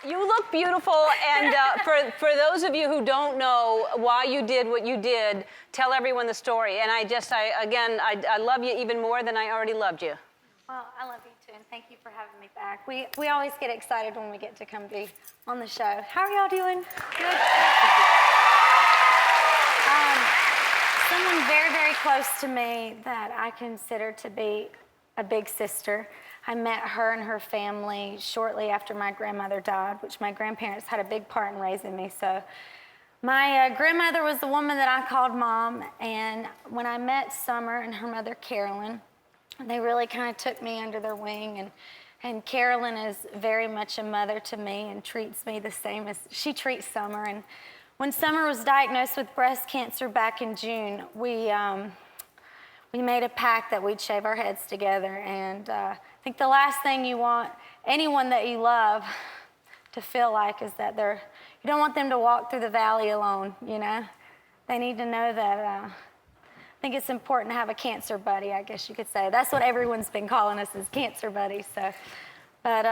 You look beautiful, and for those of you who don't know why you did what you did, tell everyone the story. And I love you even more than I already loved you. Well, I love you too, and thank you for having me back. We always get excited when we get to come be on the show. How are y'all doing? Good? Someone very, very close to me that I consider to be a big sister. I met her and her family shortly after my grandmother died, which my grandparents had a big part in raising me. So my grandmother was the woman that I called Mom, and when I met Summer and her mother Carolyn, they really kind of took me under their wing, and Carolyn is very much a mother to me and treats me the same as she treats Summer. And when Summer was diagnosed with breast cancer back in June, we made a pact that we'd shave our heads together. And I think the last thing you want anyone that you love to feel like is that you don't want them to walk through the valley alone, you know? They need to know that I think it's important to have a cancer buddy, I guess you could say. That's what everyone's been calling us, is cancer buddies. So, but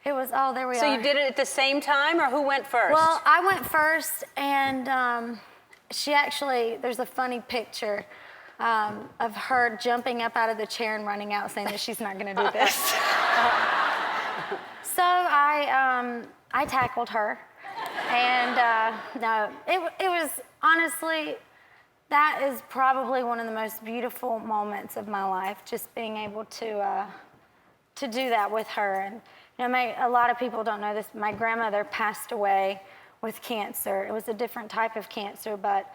it was, there we are. So you did it at the same time, or who went first? Well, I went first, and she actually, there's a funny picture of her jumping up out of the chair and running out saying that she's not going to do this. So I tackled her, and no, it was honestly, that is probably one of the most beautiful moments of my life, just being able to do that with her. And you know, a lot of people don't know this. My grandmother passed away with cancer. It was a different type of cancer, but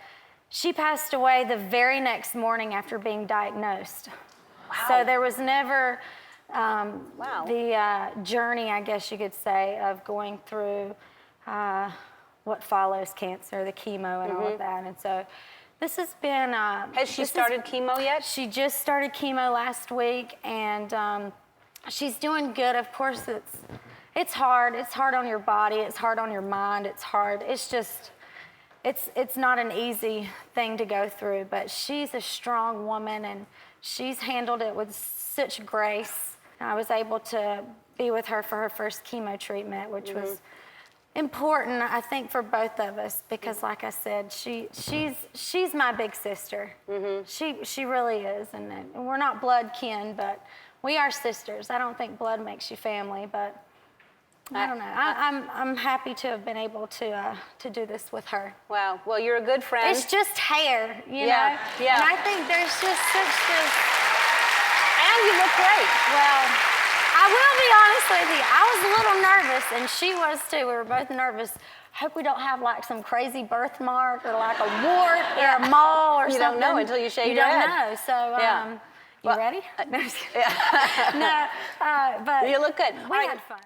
she passed away the very next morning after being diagnosed. Wow. So there was never the journey, I guess you could say, of going through what follows cancer, the chemo and all of that. And so this has been... Has she started chemo yet? She just started chemo last week, and she's doing good. Of course, it's hard. It's hard on your body. It's hard on your mind. It's hard. It's just... It's not an easy thing to go through, but she's a strong woman, and she's handled it with such grace. I was able to be with her for her first chemo treatment, which was important, I think, for both of us, because like I said, she's my big sister. She really is, and we're not blood kin, but we are sisters. I don't think blood makes you family, but I don't know. I'm happy to have been able to do this with her. Wow. Well, you're a good friend. It's just hair, you know? Yeah. And I think there's just such this... And you look great. Well, I will be honest with you. I was a little nervous, and she was too. We were both nervous. Hope we don't have like some crazy birthmark or like a wart or a mole or something. You don't know until you shave your head. You don't know. So, you ready? No, but you look good. we had fun.